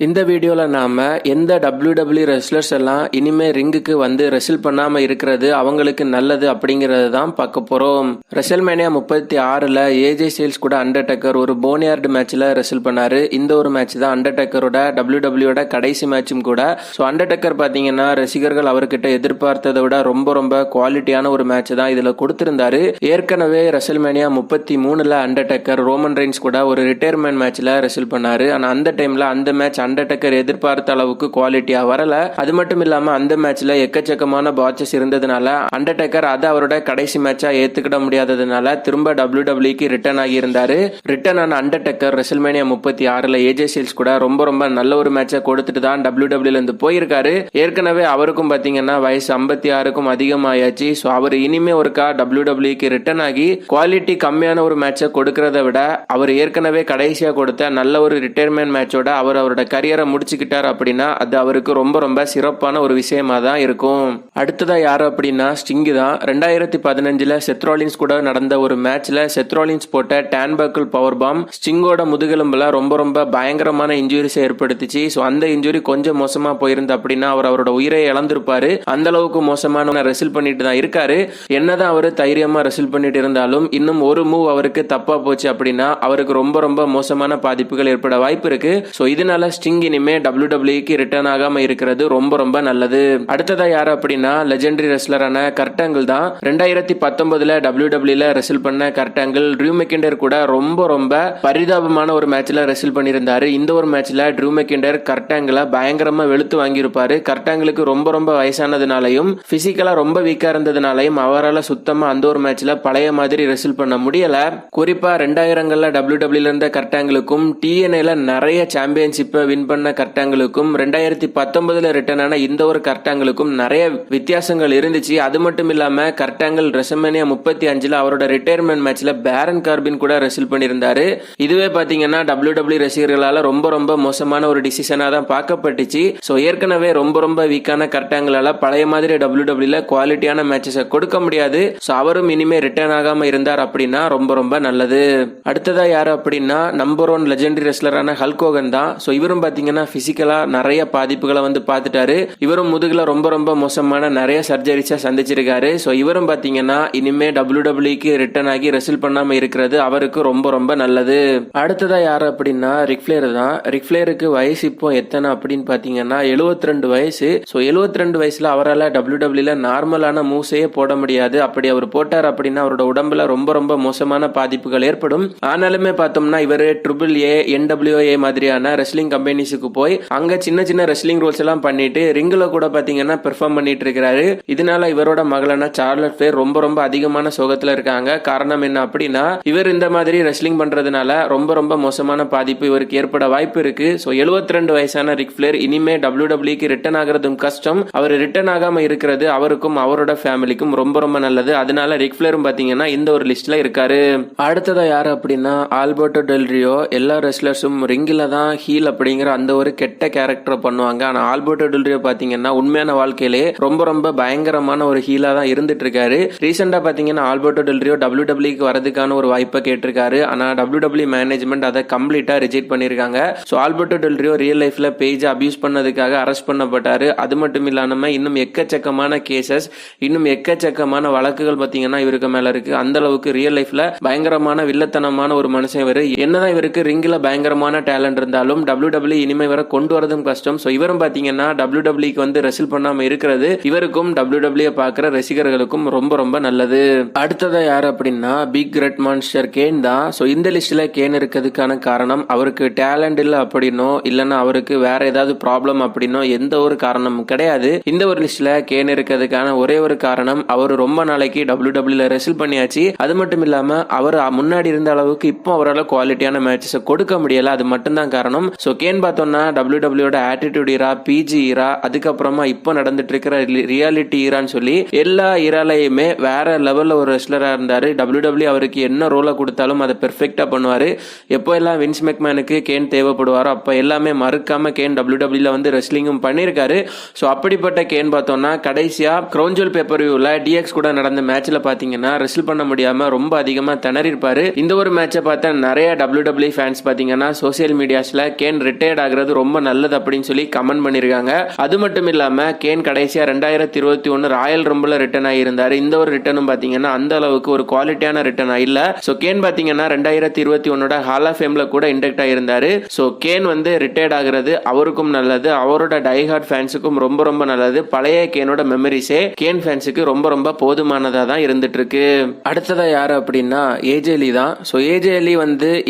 இந்த வீடியோல நாம எந்த WWE ரெஸ்லர்ஸ் எல்லாம் இனிமே ரிங்குக்கு வந்து ரெஸ்ல் பண்ணாம இருக்கிறது அவங்களுக்கு நல்லது அப்படிங்கறது தான் பார்க்க போறோம். ரெசல்மேனியா 36ல ஏஜே ஸ்டைல்ஸ் கூட அண்டர்டேக்கர் ஒரு போனியார்டு மேட்ச்ல ரெஸ்ல் பண்ணாரு. இந்த ஒரு மேட்ச் தான் அண்டர்டேக்கரோட WWE கடைசி மேட்சும் கூட. ஸோ அண்டர்டேக்கர் பாத்தீங்கன்னா ரசிகர்கள் அவர்கிட்ட எதிர்பார்த்ததை விட ரொம்ப குவாலிட்டியான ஒரு மேட்ச் தான் இதுல கொடுத்திருந்தாரு. ஏற்கனவே ரெசல்மேனியா 33ல அண்டர்டேக்கர் ரோமன் ரெயின்ஸ் கூட ஒரு ரிட்டையர்மெண்ட் மேட்ச்ல ரெஸ்ல் பண்ணாரு. ஆனா அந்த டைம்ல அந்த மேட்ச் அண்டர்டேக்கர் எதிர்பார்த்த அளவுக்கு குவாலிட்டியா வரல. அது மட்டும் இல்லாம அந்த மேட்ச்ல எக்கச்சக்கமான பாட்சஸ் இருந்ததுனால அண்டர்டேக்கர் அதை அவரோட கடைசி மேட்சா ஏத்துக்கிட முடியாததுனால திரும்ப WWE ரிட்டர்ன் ஆகி இருந்தாரு. ரிட்டர்ன் ஆன அண்டர்டேக்கர் ரெசல்மேனியா 36ல ஏஜே ஸ்டைல்ஸ் கூட ரொம்ப நல்ல ஒரு மேட்சை கொடுத்துட்டு தான் WWE இருந்து போயிருக்காரு. ஏற்கனவே அவருக்கும் பாத்தீங்கன்னா வயசு 56க்கும் அதிகமாயாச்சு. ஸோ அவர் இனிமே ஒருக்கா WWE ரிட்டர்ன் ஆகி குவாலிட்டி கம்மியான ஒரு மேட்சை கொடுக்கறத விட அவர் ஏற்கனவே கடைசியா கொடுத்த நல்ல ஒரு ரிட்டையர்மெண்ட் மேட்சோட அவர் அவரோட கரியரை முடிச்சுக்கிட்டார் அப்படின்னா அது அவருக்கு ரொம்ப சிறப்பான ஒரு விஷயமா தான் இருக்கும். அடுத்ததா யாரு அப்படின்னா ஸ்டிங் தான். 2015ல செத்ரோலின்ஸ் கூட நடந்த ஒரு மேட்ச்ல செத்ரோலின்ஸ் போட்ட டான்பர்க்கிள் பவர் பாம் ஸ்டிங்கோட முதுகெலும்புல ரொம்ப பயங்கரமான இன்ஜுரிஸ் ஏற்படுத்திச்சு. ஸோ அந்த இன்ஜுரி கொஞ்சம் மோசமா போயிருந்த அப்படின்னா அவர் அவரோட உயிரை இழந்திருப்பாரு. அந்த அளவுக்கு மோசமான ரெசில் பண்ணிட்டு தான் இருக்காரு. என்னதான் அவரு தைரியமா ரெசில் பண்ணிட்டு இருந்தாலும் இன்னும் ஒரு மூவ் அவருக்கு தப்பா போச்சு அப்படின்னா அவருக்கு ரொம்ப மோசமான பாதிப்புகள் ஏற்பட வாய்ப்பு இருக்கு. ஸோ இதனால ஸ்டிங் இனிமே WWE ரிட்டர்ன் ஆகாம இருக்கிறது ரொம்ப நல்லது. அடுத்ததா யாரு அப்படின்னா லெஜெண்டரி ரெஸ்லரான கர்ட் ஆங்கிள் தான். 2019ல WWE ரெஸ்ல் பண்ண கர்ட் ஆங்கிள் ட்ரூ மெக்கிண்டர் கூட ரொம்ப பரிதாபமான ஒரு மேட்ச்ல ரெஸ்ல் பண்ணியிருந்தாரு. இந்த ஒரு மேட்ச்ல ட்ரூ மெக்கிண்டர் கர்ட் ஆங்கிள பயங்கரமா வெளுத்து வாங்கியிருப்பாரு. கர்ட் ஆங்கிளுக்கு ரொம்ப வயசானதுனாலையும் பிசிக்கலா ரொம்ப வீக்கா இருந்ததுனாலையும் அவரால் சுத்தமா அந்த ஒரு மேட்ச்ல பழைய மாதிரி ரெஸ்ல் பண்ண முடியல. குறிப்பா 2000ங்கள்ல WWE இருந்த கர்ட் ஆங்கிளுக்கும் TNAல நிறைய சாம்பியன்ஷிப்பை வின் பண்ண கர்ட் ஆங்கிளுக்கும் 2019ல ரிட்டர்ன் ஆன இந்த ஒரு கர்ட் ஆங்கிளுக்கும் நிறைய வித்தியாசங்கள் இருந்துச்சு. அது மட்டும் இல்லாம கர்ட் ஆங்கிள் ரெசல்மேனியா 35ல அவரோட ரிட்டையர்மெண்ட் மேட்ச்ல பேரன் கார்பின் கூட ரெஸ்ல் பண்ணியிருந்தாரு. இதுவே பாத்தீங்கன்னா WWE ரசிகர்களால ரொம்ப மோசமான ஒரு டிசிஷனா தான் பார்க்கப்பட்டுச்சு. ஸோ ஏற்கனவே ரொம்ப வீக்கான கர்ட் ஆங்கிளால பழைய மாதிரி WWE குவாலிட்டியான மேட்சஸ் கொடுக்க முடியாது. ஸோ அவரும் இனிமே ரிட்டர்ன் ஆகாம இருந்தார் அப்படின்னா ரொம்ப நல்லது. அடுத்ததா யாரு அப்படின்னா நம்பர் 1 லெஜெண்டரி ரெஸ்லரான ஹல்க் ஹோகன் தான். ஸோ இவரும் பாத்தீங்கன்னா பிசிக்கலா நிறைய பாதிப்புகளை வந்து பார்த்துட்டாரு. இவரும் முதுகுல ரொம்ப மோசமான நிறைய சர்ஜரிஸா சந்திச்சிருக்காரு. ஸோ இவரும் பாத்தீங்கன்னா இனிமே WWE ரிட்டர்ன் ஆகி ரெஸ்ல் பண்ணாம இருக்கிறது அவருக்கு ரொம்ப நல்லது. அடுத்ததா யாரு அப்படின்னா ரிக் ஃபிளேர் தான். ரிக் ஃபிளேருக்கு வயசு இப்போ எத்தனை அப்படின்னு பாத்தீங்கன்னா 72 வயசு. ஸோ 72 வயசுல அவரால் WWE நார்மலான மூவ்ஸையே போட முடியாது. அப்படி அவர் போட்டார் அப்படின்னா அவரோட உடம்புல ரொம்ப மோசமான பாதிப்புகள் ஏற்படும். ஆனாலுமே பார்த்தோம்னா இவர் AAA NWA மாதிரியான ரெஸ்லிங் கம்பெனிஸுக்கு போய் அங்க சின்ன ரெஸ்லிங் ரோல்ஸ் எல்லாம் பண்ணிட்டு ரிங்குல கூட பாத்தீங்கன்னா பெர்ஃபார்ம் பண்ணிட்டு இருக்காரு. இதனால இவரோட மகளான சார்லட் ஃபிளேர் ரொம்ப அதிகமான சோகத்துல இருக்காங்க. காரணம் என்ன அப்படின்னா இவர் இந்த மாதிரி ரெஸ்லிங் பண்றதுனால ரொம்ப மோசமான பாதிப்பு இவருக்கு ஏற்பட வாய்ப்பு இருக்கு. ஸோ 72 வயசான ரிக் ஃபிளேர் இனிமே WWE ரிட்டர்ன் ஆகிறதும் கஷ்டம். அவர் ரிட்டர்ன் ஆகாம இருக்கிறது அவருக்கும் அவரோட ஃபேமிலிக்கும் ரொம்ப நல்லது. அதனால ரிக் ஃபிளேரும் பாத்தீங்கன்னா இந்த ஒரு லிஸ்ட்ல இருக்காரு. அடுத்ததா யாரு அப்படின்னா ஆல்பர்டோ டெல் ரியோ. எல்லா ரெஸ்லர்ஸும் ரிங்கில தான் ஹீல் அப்படிங்கிற அந்த ஒரு கெட்ட கேரக்டர் பண்ணுவாங்க. ஆனா ஆல்பர்டோ டெல் ரியோ பாத்தீங்கன்னா உண்மையான வாழ்க்கையிலே ரொம்ப பயங்கரமான ஒரு ஹீலா தான் இருந்துட்டு இருக்காரு. ரீசெண்டா பாத்தீங்கன்னா ஆல்பர்டோ டெல் ரியோ WWEக்கு வரதுக்கான ஒரு வாய்ப்பை கேட்டிருக்காரு. ஆனா WWE மேனேஜ்மெண்ட் அதை கம்ப்ளீட்டா ரிஜெக்ட் பண்ணிருக்காங்க. So Alberto Del Rio real லைஃப்ல பேஜ் அபியூஸ் பண்ணதுக்காக அரெஸ்ட் பண்ணப்பட்டாரு. அது மட்டும் இல்லாம இன்னும் எக்கச்சக்கமான கேசஸ் இன்னும் எக்கச்சக்கமான வழக்குகள் பாத்தீங்கன்னா இவருக்கு மேல இருக்கு. அந்த அளவுக்கு ரியல் லைஃப்ல பயங்கரமான வில்லத்தனமான ஒரு மனுஷன் இவரு. என்னதான் இவருக்கு ரிங்கில பயங்கரமான டேலண்ட் இருந்தாலும் WWE இனிமே வர கொண்டு வரதும் கஷ்டம். ஸோ இவரும் பாத்தீங்கன்னா WWEக்கு வந்து ரெஸ்ல் பண்ணாம இருக்கிறது இவருக்கும் WWE பாக்குற ரசிகர்களுக்கும் ரொம்ப நல்லது. அடுத்ததா யாரு அப்படின்னா பிக் ரெட் மான்ஸ்டர் கேன் தான். ஸோ இந்த லிஸ்ட்ல கேன் இருக்கிறதுக்கான காரணம் அவருக்கு டேலண்ட் இல்ல அப்படின்னோ இல்லைன்னா அவருக்கு வேற ஏதாவது ப்ராப்ளம் அப்படின்னோ எந்த ஒரு காரணமும் கிடையாது. இந்த ஒரு லிஸ்ட்ல கேன் இருக்கிறதுக்கான ஒரே ஒரு காரணம் அவர் ரொம்ப நாளைக்கு WWE ரெஸ்ல் பண்ணியாச்சு. அது மட்டும் இல்லாம அவர் முன்னாடி இருந்த அளவுக்கு இப்போ அவரால் குவாலிட்டியான மேட்சஸ் கொடுக்க முடியல. அது மட்டும்தான் காரணம். ஸோ கேன் பார்த்தோம்னா WWE ஆட்டிடியூட் ஈரா, PG ஈரா, அதுக்கப்புறமா இப்போ நடந்துட்டு இருக்கிற ரியாலிட்டி ஈரான்னு சொல்லி எல்லா ஈராலையுமே வேற லெவல்ல ஒரு ரெஸ்லரா இருந்தாரு. WWE அவருக்கு என்ன ரோலை கொடுத்தாலும் அதை பெர்ஃபெக்டா பண்ணுவாரு. எப்போ எல்லாம் வின்ஸ் மெக்மேனுக்கு கேன் தேவைப்படுவாரோ அப்ப எல்லாமே மறுக்காம கேன் WWE வந்து ரெஸ்லிங்கும் பண்ணியிருக்காரு. ஸோ அப்படிப்பட்ட கேன் பார்த்தோம்னா கடைசியா கிரவுன் ஜுவல் பேப்பர் வியூல DX கூட நடந்த மேட்ச்ல பாத்தீங்கன்னா ரெஸ்ல் பண்ண முடியாம ரொம்ப அதிகமா திணறி இருப்பாரு. இந்த ஒரு மேட்சை பார்த்தா நிறைய WWE ஃபேன்ஸ் பாத்தீங்கன்னா சோசியல் மீடியாஸ்ல கேன் ரிட்டையர்ட் ரிட்டையர்ட் ஆகிறது ரொம்ப நல்லது அப்படின்னு சொல்லி கமெண்ட் பண்ணிருக்காங்க. அது மட்டும் இல்லாம கேன் கடைசியா 2021 ராயல் ரம்பிள் ரிட்டர்ன் ஆகியிருந்தாரு. இந்த ஒரு ரிட்டர்னும் பாத்தீங்கன்னா அந்த அளவுக்கு ஒரு குவாலிட்டியான ரிட்டர்ன் இல்ல. சோ கேன் பாத்தீங்கன்னா 2021 ஹால் ஆஃப் ஃபேம்ல கூட இண்டக்ட் ஆகியிருந்தாரு. சோ கேன் ரிட்டையர்ட் ஆகிறது அவருக்கும் நல்லது, அவரோட டைஹார்ட் ஃபேன்ஸுக்கும் ரொம்ப ரொம்ப நல்லது. பழைய கேனோட மெமரிஸே கேன் ஃபேன்ஸுக்கு ரொம்ப ரொம்ப போதுமானதா தான் இருந்துட்டு இருக்கு. அடுத்ததா யாரு அப்படின்னா ஏஜேலி தான். சோ ஏஜேலி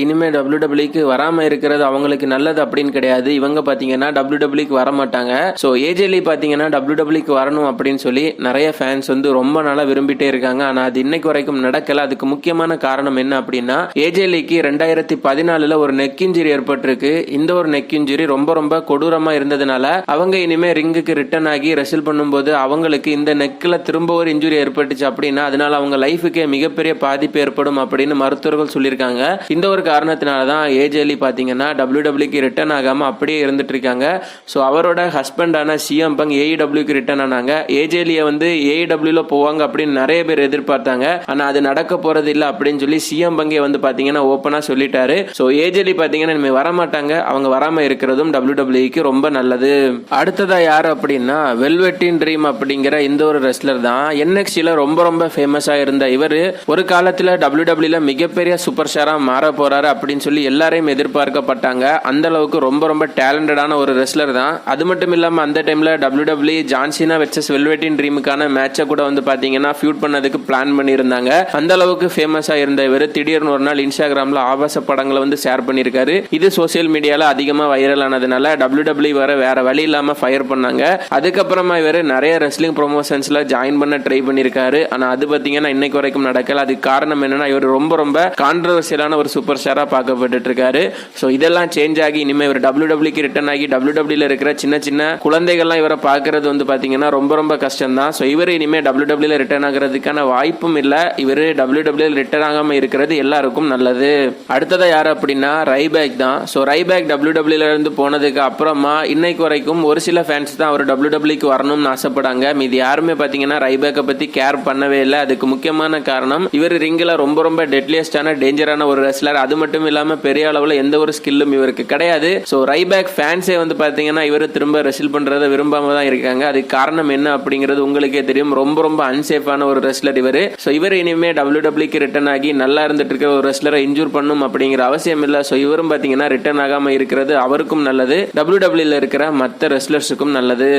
இனிமே WWE வராம இருக்கிறது அவங்களுக்கு நல்லது அப்படின்னு கிடையாது. இவங்க பாத்தீங்கன்னா WWE வர மாட்டாங்க. சோ ஏஜேலி பாத்தீங்கன்னா WWE வரணும் அப்படின்னு சொல்லி நிறைய ஃபேன்ஸ் ரொம்ப நாளா விரும்பிட்டே இருக்காங்க. ஆனா அது இன்னைக்கு வரைக்கும் நடக்கல. அதுக்கு முக்கியமான காரணம் என்ன அப்படின்னா ஏஜேலிக்கு 2014 ஒரு நெக் இன்ஜுரி ஏற்பட்டிருக்கு. இந்த ஒரு நெக் இன்ஜுரி ரொம்ப ரொம்ப கொடூரமா இருந்ததுனால அவங்க இனிமே ரிங்குக்கு ரிட்டர்ன் ஆகி ரெஸ்ல் பண்ணும்போது அவங்களுக்கு இந்த நெக்ல திரும்ப ஒரு இன்ஜுரி ஏற்பட்டுச்சு அப்படின்னா அதனால அவங்க லைஃபுக்கே மிகப்பெரிய பாதிப்பு ஏற்படும் அப்படின்னு மருத்துவர்கள் சொல்லியிருக்காங்க. இந்த ஒரு காரணத்தினாலதான் ஏஜேலி பாத்தீங்கன்னா WWE ரிட்டர்ன் ஆகாம அப்படியே இருந்துட்டு இருக்காங்க. சோ அவரோட ஹஸ்பண்டான சிஎம் பங்க் AEWக்கு ரிட்டர்ன் ஆனாங்க. ஏஜேலிய AEWல போவாங்க அப்படின்னு நிறைய பேர் எதிர்பார்த்தாங்க. ஆனா அது நடக்க போறது இல்ல அப்படின்னு சொல்லி சிஎம் பங்கே பாத்தீங்கன்னா ஓபனா சொல்லிட்டாரு. சோ ஏஜேலி பாத்தீங்கன்னா இனிமே வர மாட்டாங்க. அவங்க வராம இருக்கிறதும் WWEக்கு ரொம்ப நல்லது. அடுத்ததா யாரு அப்படின்னா வெல்வெட்டின் ட்ரீம் அப்படிங்கிற இந்த ஒரு ரெஸ்லர் தான். NXTல ரொம்ப ரொம்ப ஃபேமஸா இருந்த இவரு ஒரு காலத்துல WWEல மிகப்பெரிய சூப்பர் ஸ்டாரா மாற போறாரு அப்படின்னு சொல்லி எல்லாரையும் எதிர்பார்க்கப்பட்டாங்க. அந்த அளவுக்கு ரொம்ப ரொம்ப டேலண்டடான ஒரு ரெஸ்லர் தான். அது மட்டும் இல்லாம அந்த டைம்ல WWE ஜான் சீனா வெர்சஸ் வெல்வெட்டின் ட்ரீமுக்கான மேட்சை கூட பாத்தீங்கன்னா ஃபியூட் பண்ணதுக்கு பிளான் பண்ணியிருந்தாங்க. அந்த அளவுக்கு ஃபேமஸா இருந்த இவர் திடீர்னு ஒரு நாள் இன்ஸ்டாகிராம்ல ஆபாச படங்களை ஷேர் பண்ணிருக்காரு. இது சோசியல் மீடியால அதிகமா வைரல் ஆனதுனால WWE வேற வழி இல்லாம ஃபயர் பண்ணாங்க. அதுக்கப்புறமா இவர் நிறைய ரெஸ்லிங் ப்ரொமோஷன்ஸ்ல ஜாயின் பண்ண ட்ரை பண்ணிருக்காரு. ஆனா அது பாத்தீங்கன்னா இன்னைக்கு வரைக்கும் நடக்கல. அதுக்கு காரணம் என்னன்னா இவர் ரொம்ப ரொம்ப கான்ட்ரோவர்சியலான ஒரு சூப்பர் ஸ்டாரா பார்க்கப்பட்டு இருக்காரு. சோ இதெல்லாம் சேஞ்ச் ஆகி இனிமே இவர் WWEக்கு ரிட்டர்ன் ஆகி WWEல இருக்கிற சின்ன சின்ன குழந்தைகள்லாம் இவரை பார்க்கறது பாத்தீங்கன்னா ரொம்ப ரொம்ப கஷ்டம் தான். சோ இவர் இனிமே WWEல ரிட்டர்ன் ஆகிறதுக்கான வாய்ப்பும் இல்ல. இவர் WWEல ரிட்டர்ன் ஆகாம இருக்கிறது எல்லாருக்கும் நல்லது. அடுத்ததா யாரு அப்படின்னா ரைபேக் தான். சோ ரைபேக் WWE இருந்து போனதுக்கு அப்புறமா இன்னைக்கு வரைக்கும் ஒரு சில ஃபேன்ஸ் தான் அவர் WWEக்கு வரணும்னு ஆசைப்படாங்க. மீதி யாருமே பாத்தீங்கன்னா ரைபேக்கை பத்தி கேர் பண்ணவே இல்லை. அதுக்கு முக்கியமான காரணம் இவர் ரிங்கில் ரொம்ப ரொம்ப டெட்லியஸ்டான டேஞ்சரான ஒரு ரெஸ்லர். அது மட்டும் இல்லாம பெரிய அளவுல எந்த ஒரு ஸ்கில்லும் இவருக்கு கிடையாது. சோ ரைபேக் ஃபேன்ஸே பாத்தீங்கன்னா இவர் திரும்ப ரெஸ்ல் பண்றதை விரும்பாம தான் இருக்காங்க. அதுக்கு காரணம் என்ன அப்படிங்கிறது உங்களுக்கே தெரியும். ரொம்ப ரொம்ப அன்சேஃபான ஒரு ரெஸ்லர் இவர். சோ இவர் இனிமே WWEக்கு ரிட்டர்ன் ஆகி நல்லா இருந்துட்டு இருக்கிற ஒரு ரெஸ்லரை இன்ஜூர் பண்ணும் அப்படிங்கிற அவசியம் இல்ல. சோ இவரும் பாத்தீங்கன்னா ரிட்டர்ன் ஆகாம இருக்கிறது அவருக்கும் நல்லது, WWE இருக்கிற மற்ற ரெஸ்லர்ஸுக்கும் நல்லது.